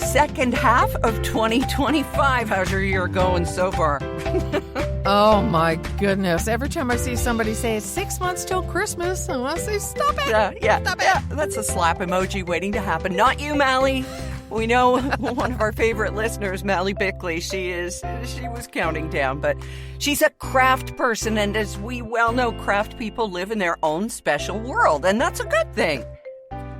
second half of 2025. How's your year going so far? Oh, my goodness. Every time I see somebody say it's 6 months till Christmas, I want to say, stop it. Stop it. That's a slap emoji waiting to happen. Not you, Mally. We know one of our favorite listeners, Mally Bickley, she was counting down, but she's a craft person. And as we well know, craft people live in their own special world. And that's a good thing.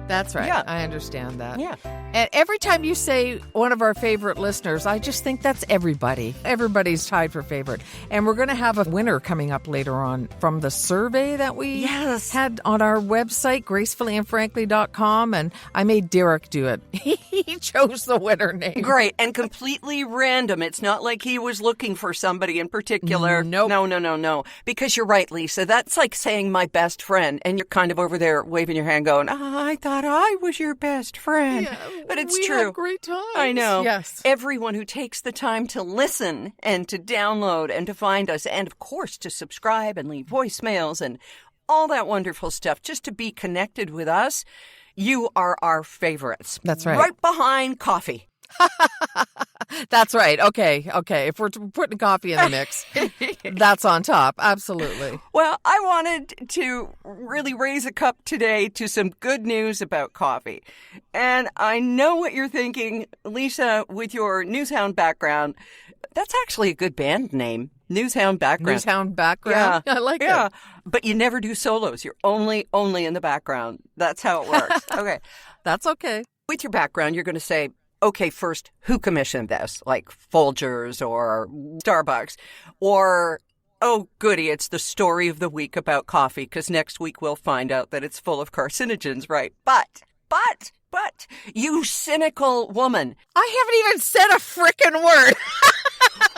That's right. Yeah. I understand that. Yeah. And every time you say one of our favorite listeners, I just think that's everybody. Everybody's tied for favorite. And we're going to have a winner coming up later on from the survey that we had on our website, gracefullyandfrankly.com. And I made Derek do it. He chose the winner name. Great. And completely random. It's not like he was looking for somebody in particular. Nope. No. Because you're right, Lisa. That's like saying my best friend. And you're kind of over there waving your hand going, I thought I was your best friend. Yeah, but it's we true. Have great times. I know. Yes. Everyone who takes the time to listen and to download and to find us and, of course, to subscribe and leave voicemails and all that wonderful stuff just to be connected with us, you are our favorites. That's right. Right behind coffee. That's right. Okay. If we're putting coffee in the mix, that's on top. Absolutely. Well, I wanted to really raise a cup today to some good news about coffee. And I know what you're thinking, Lisa, with your Newshound background. That's actually a good band name. Newshound background. Newshound background. Yeah. I like it. Yeah. But you never do solos. You're only in the background. That's how it works. Okay. That's okay. With your background, you're going to say, okay, first, who commissioned this? Like Folgers or Starbucks? Or, oh, goody, it's the story of the week about coffee, because next week we'll find out that it's full of carcinogens, right? But, you cynical woman. I haven't even said a frickin' word.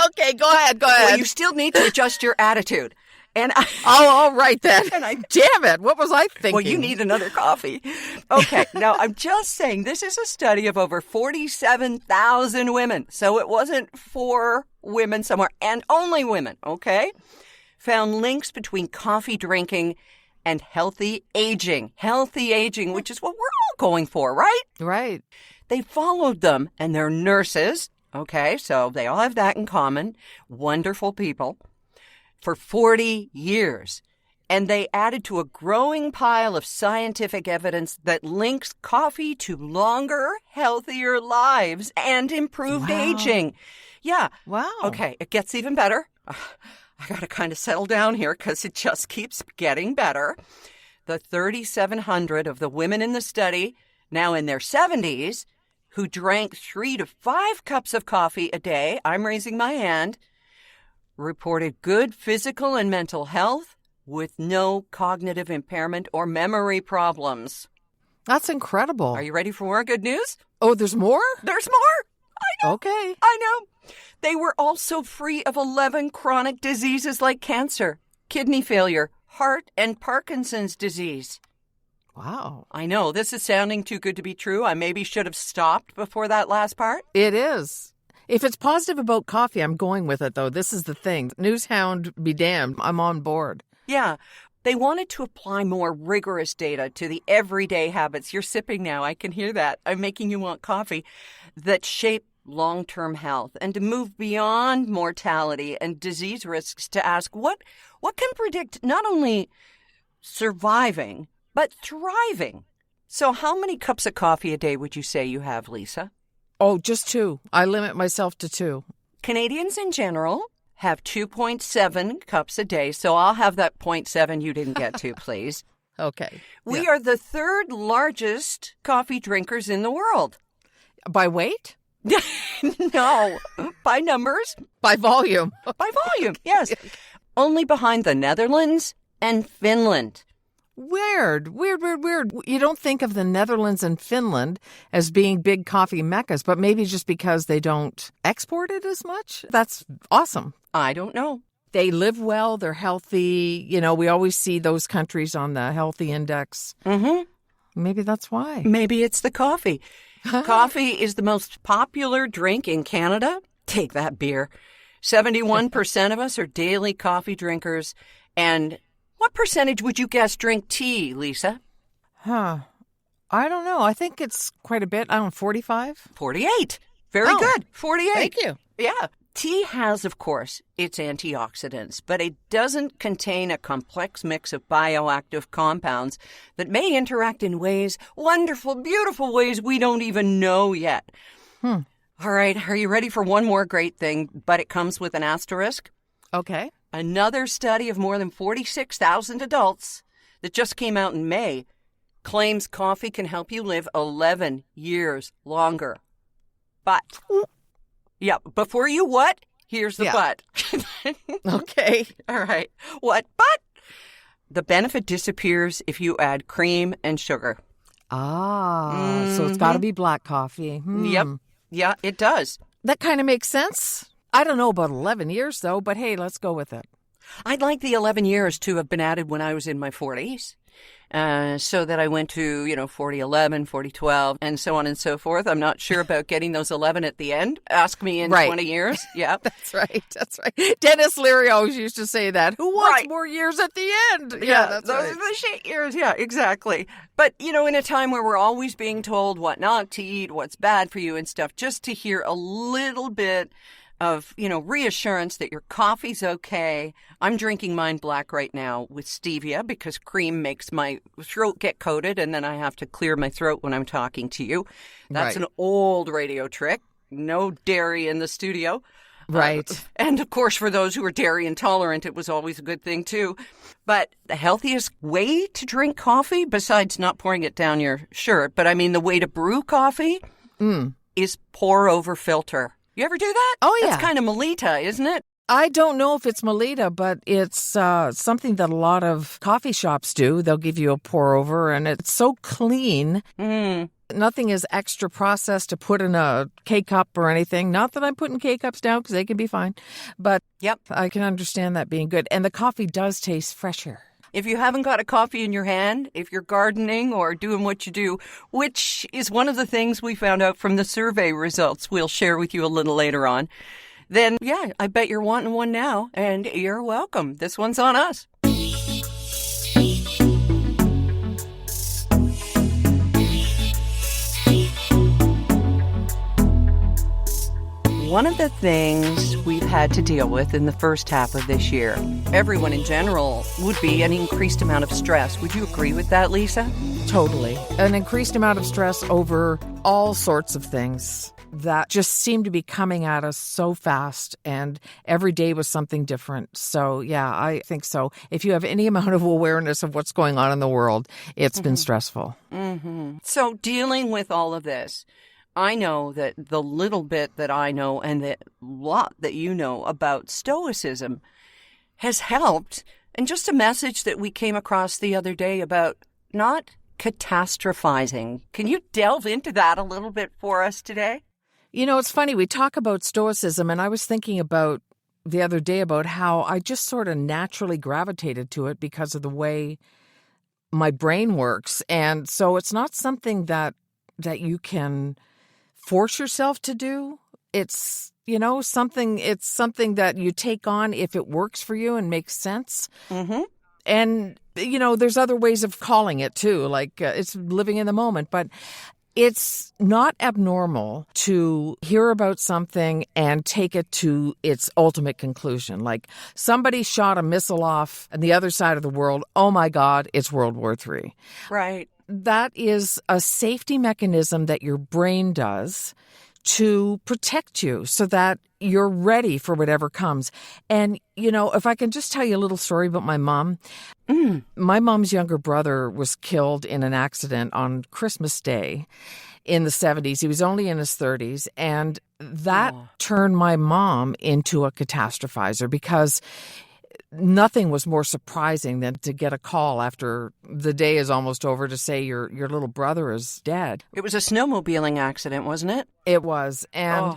Okay, go ahead. Well, you still need to adjust your attitude. And all right then. Damn it. What was I thinking? Well, you need another coffee. Okay. Now, I'm just saying this is a study of over 47,000 women. So it wasn't for women somewhere, and only women, okay? Found links between coffee drinking and healthy aging. Healthy aging, which is what we're all going for, right? Right. They followed them, and they're nurses. Okay. So they all have that in common. Wonderful people. For 40 years. And they added to a growing pile of scientific evidence that links coffee to longer, healthier lives and improved aging. Yeah. Wow. Okay, it gets even better. I got to kind of settle down here because it just keeps getting better. The 3,700 of the women in the study, now in their 70s, who drank 3 to 5 cups of coffee a day, I'm raising my hand, reported good physical and mental health with no cognitive impairment or memory problems. That's incredible. Are you ready for more good news? Oh, there's more? There's more. I know. Okay. I know. They were also free of 11 chronic diseases like cancer, kidney failure, heart, and Parkinson's disease. Wow. I know. This is sounding too good to be true. I maybe should have stopped before that last part. It is. If it's positive about coffee, I'm going with it, though. This is the thing. Newshound be damned. I'm on board. Yeah. They wanted to apply more rigorous data to the everyday habits. You're sipping now. I can hear that. I'm making you want coffee. That shape long-term health, and to move beyond mortality and disease risks to ask what can predict not only surviving, but thriving. So how many cups of coffee a day would you say you have, Lisa? Oh, just 2. I limit myself to 2. Canadians in general have 2.7 cups a day, so I'll have that 0.7 you didn't get to, please. Okay. We are the 3rd largest coffee drinkers in the world. By weight? No, by numbers. By volume. By volume, yes. Only behind the Netherlands and Finland. Weird. You don't think of the Netherlands and Finland as being big coffee meccas, but maybe just because they don't export it as much? That's awesome. I don't know. They live well. They're healthy. You know, we always see those countries on the healthy index. Mm-hmm. Maybe that's why. Maybe it's the coffee. Coffee is the most popular drink in Canada. Take that beer. 71% of us are daily coffee drinkers. And what percentage would you guess drink tea, Lisa? I don't know. I think it's quite a bit. I don't know, 45? 48. Very good. 48. Thank you. Yeah. Tea has, of course, its antioxidants, but it doesn't contain a complex mix of bioactive compounds that may interact in ways, wonderful, beautiful ways we don't even know yet. All right. Are you ready for one more great thing, but it comes with an asterisk? Okay. Another study of more than 46,000 adults that just came out in May claims coffee can help you live 11 years longer. But, yeah, before you what? Here's the but. Okay. All right. What? But the benefit disappears if you add cream and sugar. So it's got to be black coffee. Yep. Yeah, it does. That kind of makes sense. I don't know about 11 years, though, but hey, let's go with it. I'd like the 11 years to have been added when I was in my 40s. So that I went to, 4011, 4012, and so on and so forth. I'm not sure about getting those 11 at the end. Ask me in 20 years. Yeah. That's right. Dennis Leary always used to say that. Who wants more years at the end? Yeah, that's those are the shit years. Yeah, exactly. But, in a time where we're always being told what not to eat, what's bad for you and stuff, just to hear a little bit of, reassurance that your coffee's okay. I'm drinking mine black right now with stevia because cream makes my throat get coated and then I have to clear my throat when I'm talking to you. That's an old radio trick. No dairy in the studio. Right. And of course, for those who are dairy intolerant, it was always a good thing too. But the healthiest way to drink coffee, besides not pouring it down your shirt, but I mean the way to brew coffee is pour over filter. You ever do that? Oh, yeah. That's kind of Melita, isn't it? I don't know if it's Melita, but it's something that a lot of coffee shops do. They'll give you a pour over, and it's so clean. Nothing is extra processed to put in a K-cup or anything. Not that I'm putting K-cups down because they can be fine. But I can understand that being good. And the coffee does taste fresher. If you haven't got a coffee in your hand, if you're gardening or doing what you do, which is one of the things we found out from the survey results we'll share with you a little later on, then, I bet you're wanting one now, and you're welcome. This one's on us. One of the things we've had to deal with in the first half of this year, everyone in general, would be an increased amount of stress. Would you agree with that, Lisa? Totally. An increased amount of stress over all sorts of things that just seem to be coming at us so fast, and every day was something different. So, I think so. If you have any amount of awareness of what's going on in the world, it's been stressful. So dealing with all of this, I know that the little bit that I know and the lot that you know about Stoicism has helped. And just a message that we came across the other day about not catastrophizing. Can you delve into that a little bit for us today? It's funny. We talk about Stoicism, and I was thinking about the other day about how I just sort of naturally gravitated to it because of the way my brain works. And so it's not something that you can force yourself to do. It's, something that you take on if it works for you and makes sense. And, there's other ways of calling it too, like it's living in the moment. But it's not abnormal to hear about something and take it to its ultimate conclusion. Like somebody shot a missile off on the other side of the world. Oh my God, it's World War III. Right. That is a safety mechanism that your brain does to protect you so that you're ready for whatever comes. And, if I can just tell you a little story about my mom. My mom's younger brother was killed in an accident on Christmas Day in the 70s. He was only in his 30s. And that turned my mom into a catastrophizer because nothing was more surprising than to get a call after the day is almost over to say your little brother is dead. It was a snowmobiling accident, wasn't it? It was. And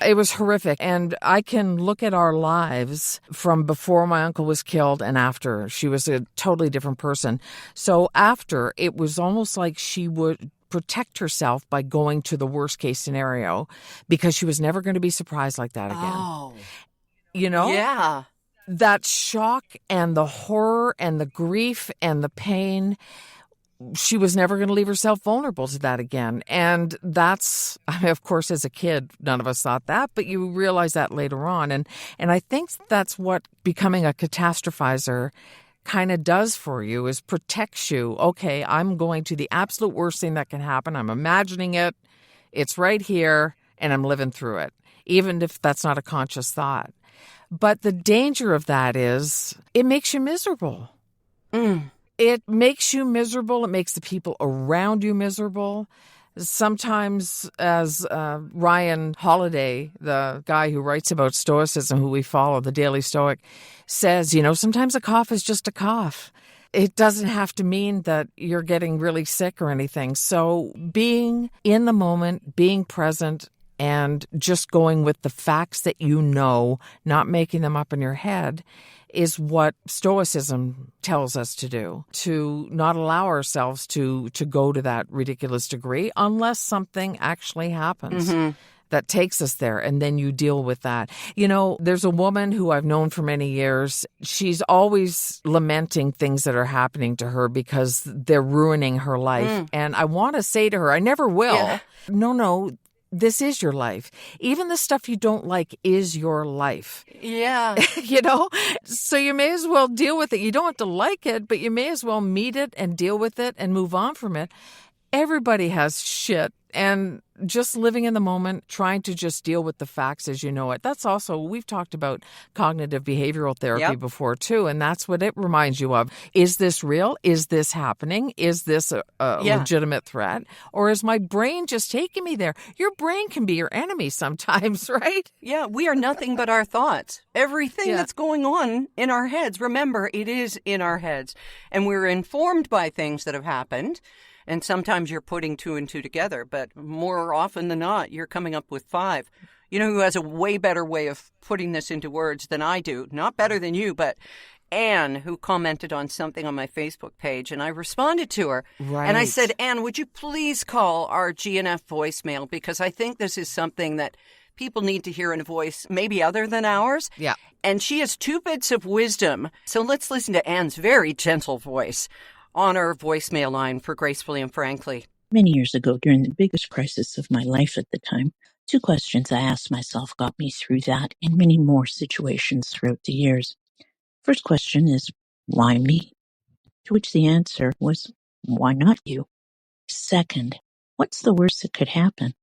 it was horrific. And I can look at our lives from before my uncle was killed and after. She was a totally different person. So after, it was almost like she would protect herself by going to the worst case scenario because she was never going to be surprised like that again. Yeah. That shock and the horror and the grief and the pain she was never going to leave herself vulnerable to that again. And that's, I mean, of course, as a kid, none of us thought that, but you realize that later on. And I think that's what becoming a catastrophizer kind of does for you, is protects you. Okay, I'm going to the absolute worst thing that can happen. I'm imagining it. It's right here, and I'm living through it, even if that's not a conscious thought. But the danger of that is it makes you miserable. It makes you miserable. It makes the people around you miserable. Sometimes, as Ryan Holiday, the guy who writes about Stoicism, who we follow, the Daily Stoic, says, sometimes a cough is just a cough. It doesn't have to mean that you're getting really sick or anything. So being in the moment, being present, and just going with the facts that you know, not making them up in your head, is what Stoicism tells us to do, to not allow ourselves to go to that ridiculous degree unless something actually happens that takes us there, and then you deal with that. There's a woman who I've known for many years. She's always lamenting things that are happening to her because they're ruining her life. And I want to say to her, I never will. Yeah. No. This is your life. Even the stuff you don't like is your life. Yeah. So you may as well deal with it. You don't have to like it, but you may as well meet it and deal with it and move on from it. Everybody has shit, and just living in the moment, trying to just deal with the facts as you know it. That's also, we've talked about cognitive behavioral therapy before too, and that's what it reminds you of. Is this real? Is this happening? Is this a legitimate threat? Or is my brain just taking me there? Your brain can be your enemy sometimes, right? Yeah, we are nothing but our thoughts. Everything that's going on in our heads, remember, it is in our heads. And we're informed by things that have happened. And sometimes you're putting 2 and 2 together, but more often than not, you're coming up with 5. You know who has a way better way of putting this into words than I do? Not better than you, but Anne, who commented on something on my Facebook page, and I responded to her. Right. And I said, Anne, would you please call our GNF voicemail? Because I think this is something that people need to hear in a voice maybe other than ours. Yeah. And she has 2 bits of wisdom. So let's listen to Anne's very gentle voice on our voicemail line for Gracefully and Frankly. Many years ago, during the biggest crisis of my life at the time, 2 questions I asked myself got me through that and many more situations throughout the years. First question is, why me? To which the answer was, why not you? Second, what's the worst that could happen?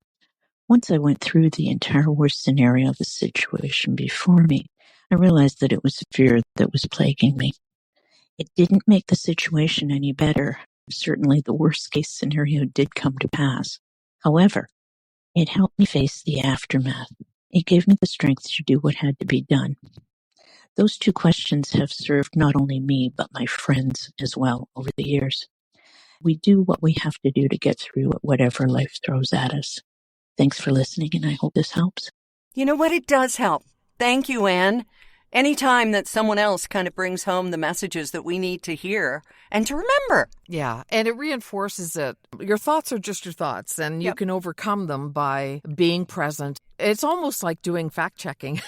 Once I went through the entire worst scenario of the situation before me, I realized that it was fear that was plaguing me. It didn't make the situation any better. Certainly the worst-case scenario did come to pass. However, it helped me face the aftermath. It gave me the strength to do what had to be done. Those 2 questions have served not only me, but my friends as well over the years. We do what we have to do to get through whatever life throws at us. Thanks for listening, and I hope this helps. You know what? It does help. Thank you, Anne. Anytime that someone else kind of brings home the messages that we need to hear and to remember. Yeah, and it reinforces it. Your thoughts are just your thoughts, and you can overcome them by being present. It's almost like doing fact-checking.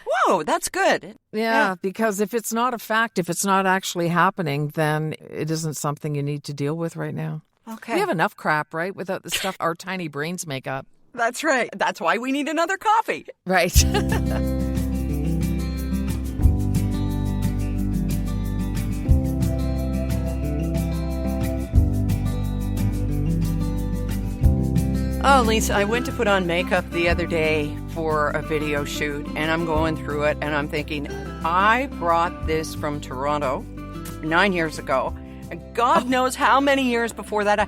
Whoa, that's good. Yeah, because if it's not a fact, if it's not actually happening, then it isn't something you need to deal with right now. Okay. We have enough crap, right, without the stuff our tiny brains make up. That's right. That's why we need another coffee. Right. Oh, Lisa, I went to put on makeup the other day for a video shoot, and I'm going through it, and I'm thinking, I brought this from Toronto 9 years ago, and God knows how many years before that.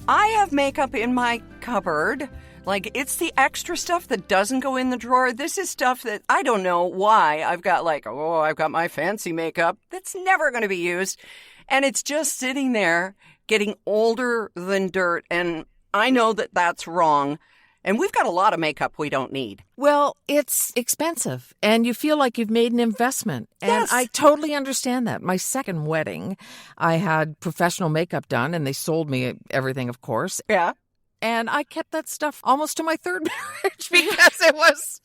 I have makeup in my cupboard. Like, it's the extra stuff that doesn't go in the drawer. This is stuff that I don't know why. I've got I've got my fancy makeup that's never going to be used, and it's just sitting there getting older than dirt, and I know that that's wrong, and we've got a lot of makeup we don't need. Well, it's expensive, and you feel like you've made an investment, and Yes. I totally understand that. My second wedding, I had professional makeup done, and they sold me everything, of course. Yeah. And I kept that stuff almost to my third marriage because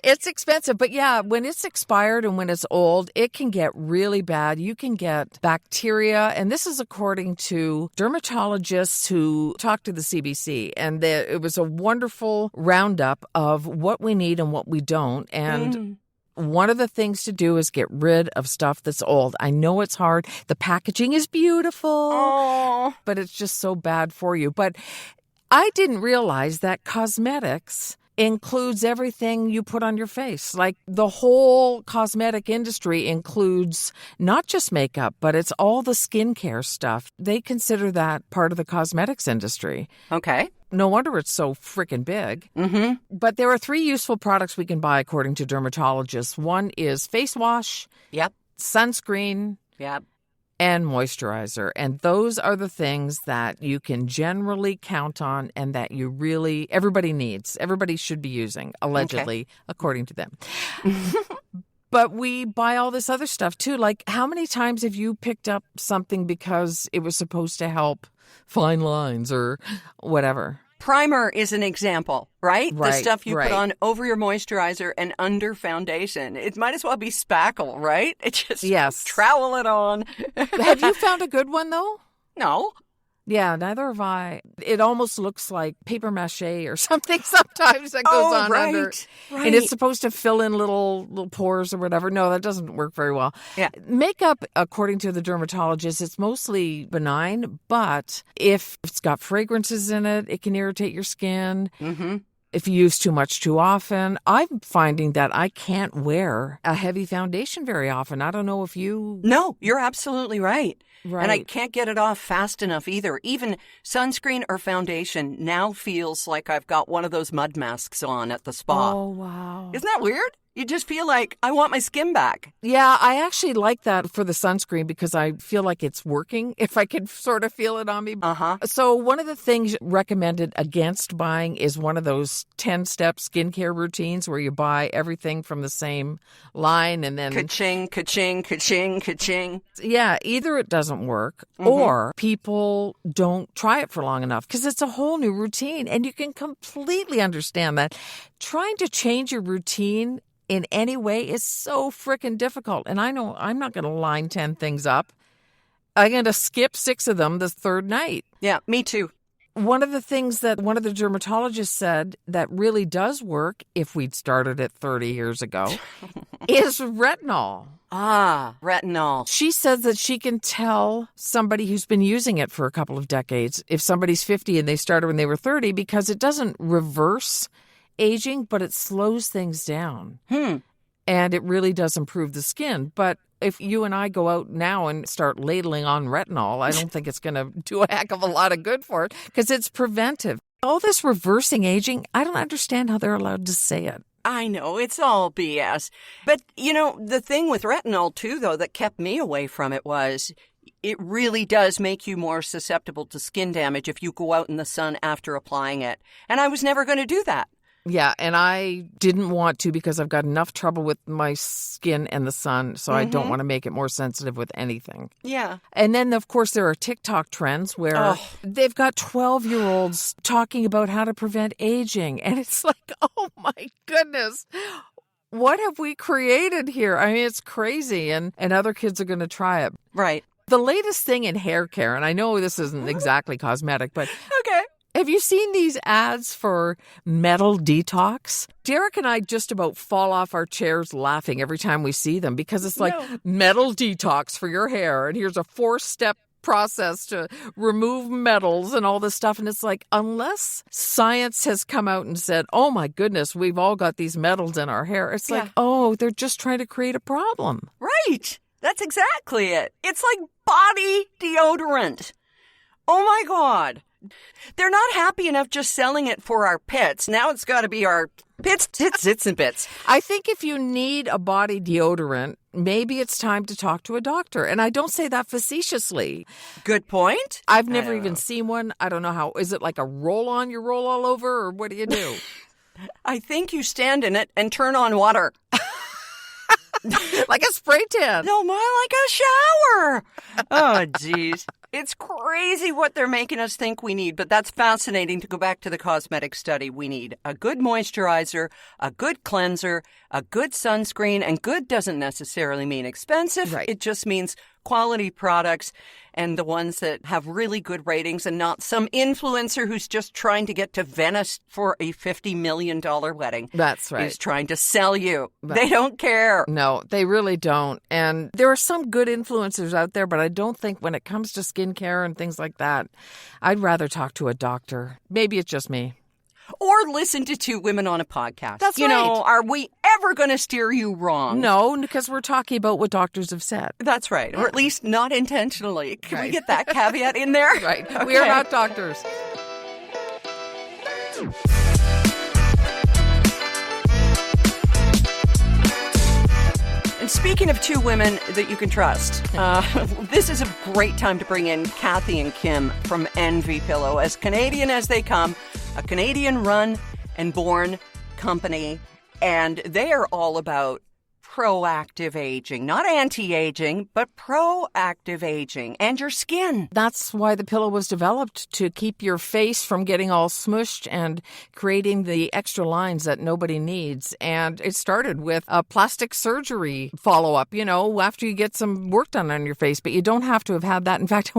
it's expensive. But yeah, when it's expired and when it's old, it can get really bad. You can get bacteria. And this is according to dermatologists who talked to the CBC. And it was a wonderful roundup of what we need and what we don't. And one of the things to do is get rid of stuff that's old. I know it's hard. The packaging is beautiful, but it's just so bad for you. But I didn't realize that cosmetics includes everything you put on your face. Like the whole cosmetic industry includes not just makeup, but it's all the skincare stuff. They consider that part of the cosmetics industry. Okay. No wonder it's so freaking big. Mm-hmm. But there are 3 useful products we can buy according to dermatologists. One is face wash, sunscreen, and moisturizer. And those are the things that you can generally count on and that everybody needs. Everybody should be using, allegedly, according to them. But we buy all this other stuff too. Like, how many times have you picked up something because it was supposed to help fine lines or whatever? Primer is an example, right? The stuff you put on over your moisturizer and under foundation. It might as well be spackle, right? It just trowel it on. Have you found a good one, though? No. Yeah, neither have I. It almost looks like paper mache or something sometimes that goes on under. Right. And it's supposed to fill in little pores or whatever. No, that doesn't work very well. Yeah. Makeup, according to the dermatologist, it's mostly benign, but if it's got fragrances in it, it can irritate your skin. Mm-hmm. If you use too much too often. I'm finding that I can't wear a heavy foundation very often. I don't know if you... No, you're absolutely right. Right. And I can't get it off fast enough either. Even sunscreen or foundation now feels like I've got one of those mud masks on at the spa. Oh, wow. Isn't that weird? You just feel like, I want my skin back. Yeah, I actually like that for the sunscreen because I feel like it's working, if I can sort of feel it on me. Uh-huh. So one of the things recommended against buying is one of those 10-step skincare routines where you buy everything from the same line and then... Ka-ching, ka-ching, ka-ching, ka-ching. Yeah, either it doesn't work or people don't try it for long enough because it's a whole new routine. And you can completely understand that. Trying to change your routine in any way is so freaking difficult. And I know I'm not going to line 10 things up. I'm going to skip 6 of them the third night. Yeah, me too. One of the things that one of the dermatologists said that really does work, if we'd started it 30 years ago, is retinol. Ah, retinol. She says that she can tell somebody who's been using it for a couple of decades if somebody's 50 and they started when they were 30 because it doesn't reverse aging, but it slows things down. And it really does improve the skin. But if you and I go out now and start ladling on retinol, I don't think it's going to do a heck of a lot of good for it because it's preventive. All this reversing aging, I don't understand how they're allowed to say it. I know, it's all BS. But, the thing with retinol, too, though, that kept me away from it was it really does make you more susceptible to skin damage if you go out in the sun after applying it. And I was never going to do that. Yeah, and I didn't want to because I've got enough trouble with my skin and the sun, so I don't want to make it more sensitive with anything. Yeah. And then, of course, there are TikTok trends where they've got 12-year-olds talking about how to prevent aging. And it's like, oh, my goodness. What have we created here? I mean, it's crazy, and other kids are going to try it. Right. The latest thing in hair care, and I know this isn't exactly cosmetic, but... Okay. Have you seen these ads for metal detox? Derek and I just about fall off our chairs laughing every time we see them because it's like metal detox for your hair. And here's a 4-step process to remove metals and all this stuff. And it's like, unless science has come out and said, oh my goodness, we've all got these metals in our hair. It's like, oh, they're just trying to create a problem. Right. That's exactly it. It's like body deodorant. Oh my God. They're not happy enough just selling it for our pets. Now it's got to be our pits, tits, zits, and bits. I think if you need a body deodorant, maybe it's time to talk to a doctor. And I don't say that facetiously. Good point. I've never even seen one. I don't know how. Is it like a roll-on you roll all over, or what do you do? I think you stand in it and turn on water. Like a spray tan. No, more like a shower. Oh, geez. It's crazy what they're making us think we need, but that's fascinating. To go back to the cosmetic study, we need a good moisturizer, a good cleanser, a good sunscreen, and good doesn't necessarily mean expensive. Right. It just means quality products and the ones that have really good ratings and not some influencer who's just trying to get to Venice for a $50 million wedding. That's right. Is trying to sell you. They don't care. No, they really don't. And there are some good influencers out there, but I don't think when it comes to skincare and things like that, I'd rather talk to a doctor. Maybe it's just me. Or listen to two women on a podcast. That's you right. know, are we ever going to steer you wrong? No, because we're talking about what doctors have said. That's right. Or at least not intentionally. Can we get that caveat in there? Right. Okay. We are not doctors. And speaking of two women that you can trust, this is a great time to bring in Kathy and Kim from Envy Pillow. As Canadian as they come, a Canadian-run and born company, and they are all about proactive aging. Not anti-aging, but proactive aging and your skin. That's why the pillow was developed, to keep your face from getting all smushed and creating the extra lines that nobody needs. And it started with a plastic surgery follow-up, you know, after you get some work done on your face, but you don't have to have had that. In fact,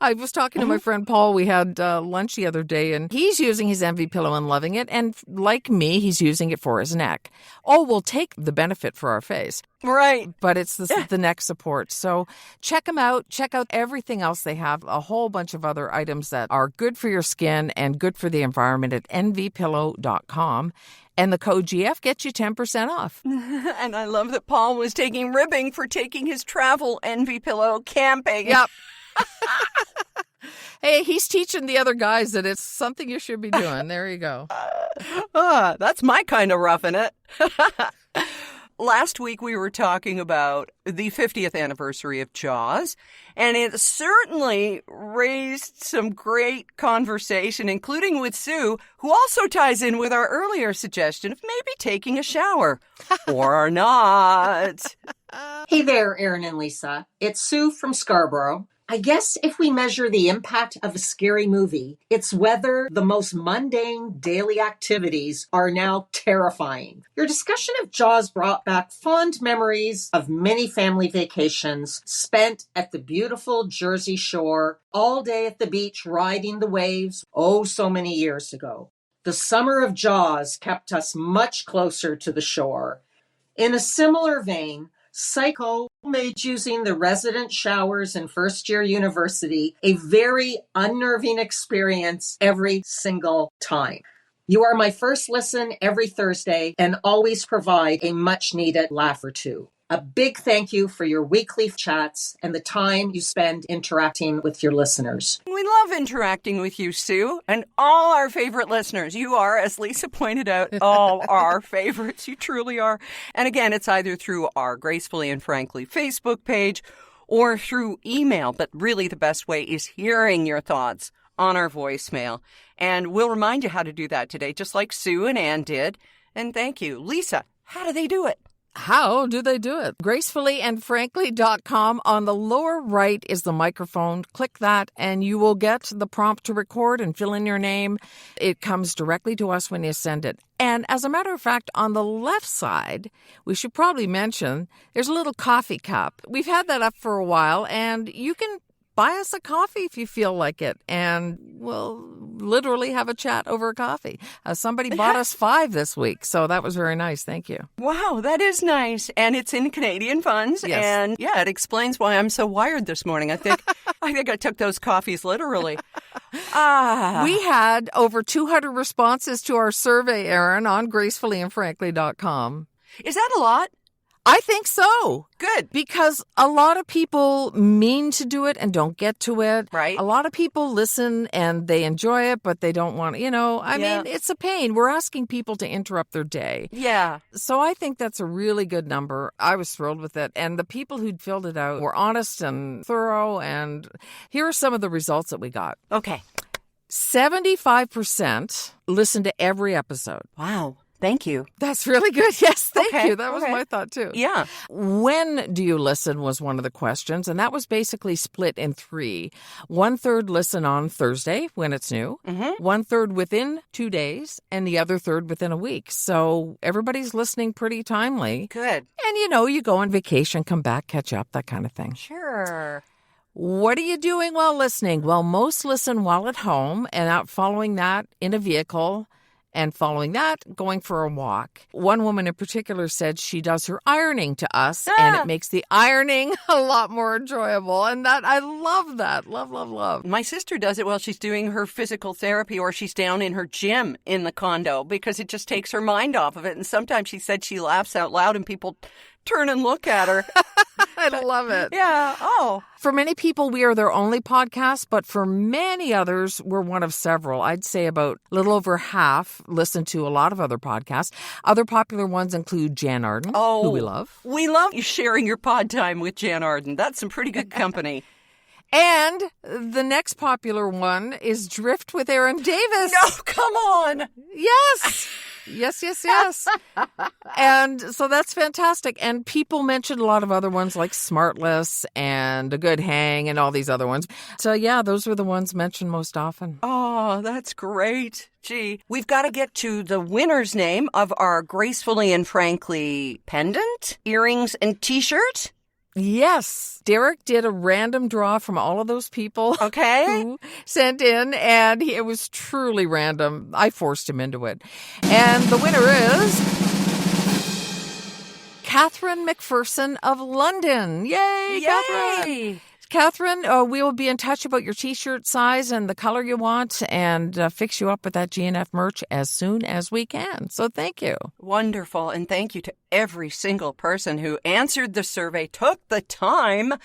I was talking to my friend Paul. We had lunch the other day, and he's using his Envy pillow and loving it. And like me, he's using it for his neck. Oh, we'll take the benefit for our face. Right. But it's the neck support. So check them out. Check out everything else they have. A whole bunch of other items that are good for your skin and good for the environment at envypillow.com. And the code GF gets you 10% off. And I love that Paul was taking ribbing for taking his travel Envy Pillow camping. Yep. Hey, he's teaching the other guys that it's something you should be doing. There you go. That's my kind of roughing it. Last week we were talking about the 50th anniversary of Jaws, and it certainly raised some great conversation, including with Sue, who also ties in with our earlier suggestion of maybe taking a shower. Or not. Hey there, Erin and Lisa. It's Sue from Scarborough. I guess if we measure the impact of a scary movie, it's whether the most mundane daily activities are now terrifying. Your discussion of Jaws brought back fond memories of many family vacations spent at the beautiful Jersey Shore, all day at the beach riding the waves, oh so many years ago. The summer of Jaws kept us much closer to the shore. In a similar vein, Psycho made using the resident showers in first-year university a very unnerving experience every single time. You are my first listen every Thursday and always provide a much-needed laugh or two. A big thank you for your weekly chats and the time you spend interacting with your listeners. We love interacting with you, Sue, and all our favorite listeners. You are, as Lisa pointed out, all our favorites. You truly are. And again, it's either through our Gracefully and Frankly Facebook page or through email, but really the best way is hearing your thoughts on our voicemail. And we'll remind you how to do that today, just like Sue and Ann did. And thank you. Lisa, how do they do it? How do they do it? Gracefullyandfrankly.com. On the lower right is the microphone. Click that and you will get the prompt to record and fill in your name. It comes directly to us when you send it. And as a matter of fact, on the left side, we should probably mention, there's a little coffee cup. We've had that up for a while, and you can buy us a coffee if you feel like it, and we'll literally have a chat over a coffee. Somebody bought us 5 this week, so that was very nice. Thank you. Wow, that is nice. And it's in Canadian funds. Yes. And yeah, it explains why I'm so wired this morning. I think I took those coffees literally. We had over 200 responses to our survey, Erin, on gracefullyandfrankly.com. Is that a lot? I think so. Good. Because a lot of people mean to do it and don't get to it. Right. A lot of people listen and they enjoy it, but they don't want, I mean, it's a pain. We're asking people to interrupt their day. Yeah. So I think that's a really good number. I was thrilled with it. And the people who'd filled it out were honest and thorough. And here are some of the results that we got. Okay. 75% listened to every episode. Wow. Thank you. That's really good. Yes, thank Okay, you. That was okay. my thought, too. Yeah. When do you listen was one of the questions, and that was basically split in 3. 1/3 listen on Thursday when it's new, 1/3 within 2 days, and the other third within a week. So everybody's listening pretty timely. Good. And, you go on vacation, come back, catch up, that kind of thing. Sure. What are you doing while listening? Well, most listen while at home and out following that in a vehicle. And following that, going for a walk. One woman in particular said she does her ironing to us, and it makes the ironing a lot more enjoyable. And that I love that. Love, love, love. My sister does it while she's doing her physical therapy or she's down in her gym in the condo because it just takes her mind off of it. And sometimes she said she laughs out loud and people turn and look at her. I love it. Yeah. Oh. For many people, we are their only podcast, but for many others, we're one of several. I'd say about a little over half listen to a lot of other podcasts. Other popular ones include Jan Arden, who we love. We love you sharing your pod time with Jan Arden. That's some pretty good company. And the next popular one is Drift with Aaron Davis. No, come on. Yes. Yes. And so that's fantastic. And people mentioned a lot of other ones like Smartless and A Good Hang and all these other ones. So, yeah, those were the ones mentioned most often. Oh, that's great. Gee, we've got to get to the winner's name of our Gracefully and Frankly pendant, earrings, and T-shirt. Yes. Derek did a random draw from all of those people who sent in, and it was truly random. I forced him into it. And the winner is Catherine McPherson of London. Yay, Catherine! Catherine, we will be in touch about your T-shirt size and the color you want and fix you up with that GNF merch as soon as we can. So thank you. Wonderful. And thank you to every single person who answered the survey, took the time,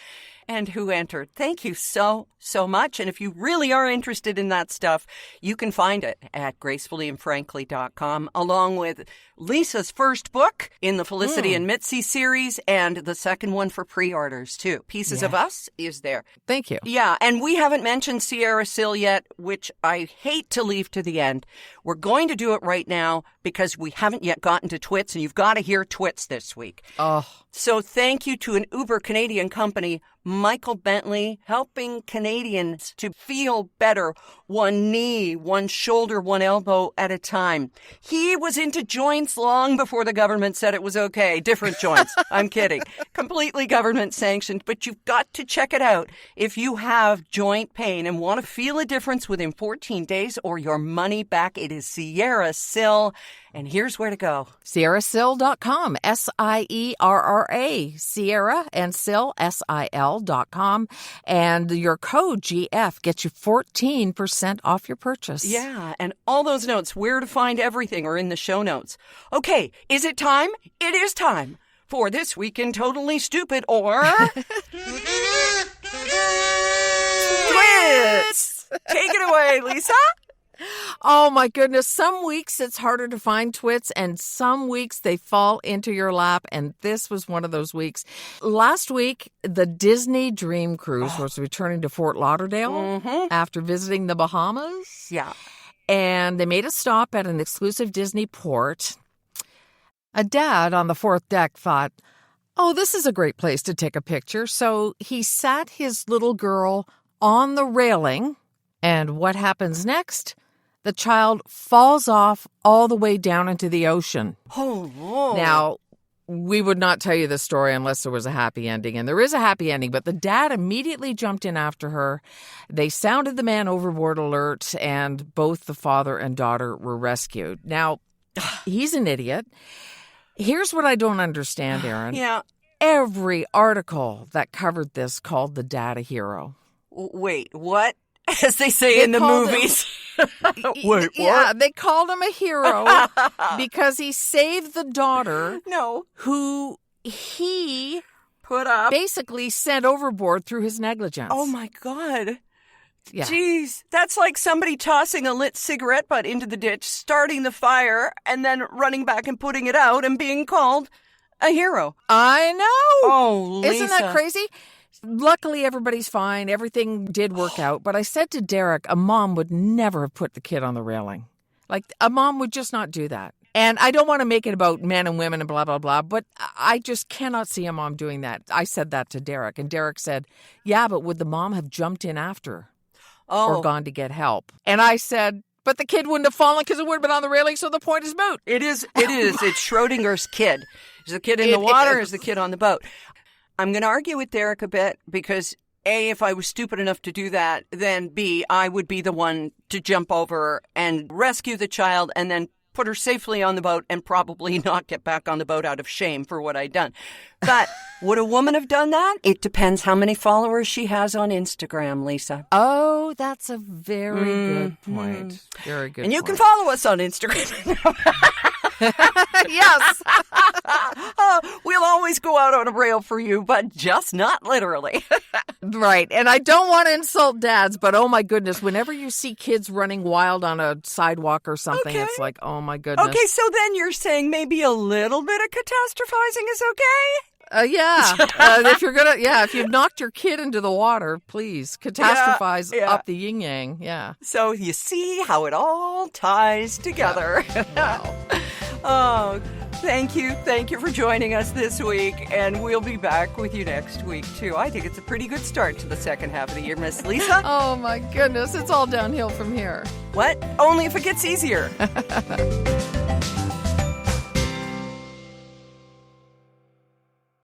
and who entered. Thank you so much. And if you really are interested in that stuff, you can find it at gracefullyandfrankly.com, along with Lisa's first book in the Felicity and Mitzi series, and the second one for pre-orders, too. Pieces of Us is there. Thank you. Yeah, and we haven't mentioned Sierra Sil yet, which I hate to leave to the end. We're going to do it right now because we haven't yet gotten to Twits, and you've got to hear Twits this week. Oh. So thank you to an uber Canadian company, Michael Bentley, helping Canadians to feel better, one knee, one shoulder, one elbow at a time. He was into joints long before the government said it was okay. Different joints. I'm kidding. Completely government sanctioned, but you've got to check it out. If you have joint pain and want to feel a difference within 14 days or your money back, it is Sierra Sil. And here's where to go. SierraSil.com, SIERRA, Sierra and Sil, SIL.com. And your code GF gets you 14% off your purchase. Yeah, and all those notes, where to find everything, are in the show notes. Okay, is it time? It is time for This Week in Totally Stupid or... Twits! Take it away, Lisa. Oh, my goodness. Some weeks it's harder to find twits, and some weeks they fall into your lap, and this was one of those weeks. Last week, the Disney Dream Cruise was returning to Fort Lauderdale after visiting the Bahamas. Yeah. And they made a stop at an exclusive Disney port. A dad on the fourth deck thought, oh, this is a great place to take a picture. So he sat his little girl on the railing, and what happens next? The child falls off all the way down into the ocean. Oh, Lord. Now, we would not tell you the story unless there was a happy ending. And there is a happy ending, but the dad immediately jumped in after her. They sounded the man overboard alert, and both the father and daughter were rescued. Now, he's an idiot. Here's what I don't understand, Aaron. Yeah. Every article that covered this called the dad a hero. Wait, what? As they say in the movies. Wait, what? Yeah, they called him a hero because he saved the daughter who he put up, basically sent overboard through his negligence. Oh, my God. Yeah. Jeez, that's like somebody tossing a lit cigarette butt into the ditch, starting the fire, and then running back and putting it out and being called a hero. I know. Oh, Lisa. Isn't that crazy? Luckily, everybody's fine. Everything did work out. But I said to Derek, a mom would never have put the kid on the railing. Like, a mom would just not do that. And I don't want to make it about men and women and blah, blah, blah, but I just cannot see a mom doing that. I said that to Derek, and Derek said, yeah, but would the mom have jumped in after or gone to get help? And I said, but the kid wouldn't have fallen because it would have been on the railing, so the point is moot. It is. It's Schrodinger's kid. Is the kid in the water or is the kid on the boat? I'm going to argue with Derek a bit because A, if I was stupid enough to do that, then B, I would be the one to jump over and rescue the child and then put her safely on the boat and probably not get back on the boat out of shame for what I'd done. But would a woman have done that? It depends how many followers she has on Instagram, Lisa. Oh, that's a very good point. Very good And you point. can follow us on Instagram. Yes. We'll always go out on a rail for you, but just not literally. Right. And I don't want to insult dads, but oh my goodness, whenever you see kids running wild on a sidewalk or something, Okay. it's like, oh my goodness. Okay, so then you're saying maybe a little bit of catastrophizing is okay? Yeah. If you've knocked your kid into the water, please catastrophize up the yin yang. Yeah. So you see how it all ties together. Wow. Oh, thank you. Thank you for joining us this week. And we'll be back with you next week, too. I think it's a pretty good start to the second half of the year, Miss Lisa. Oh my goodness. It's all downhill from here. What? Only if it gets easier.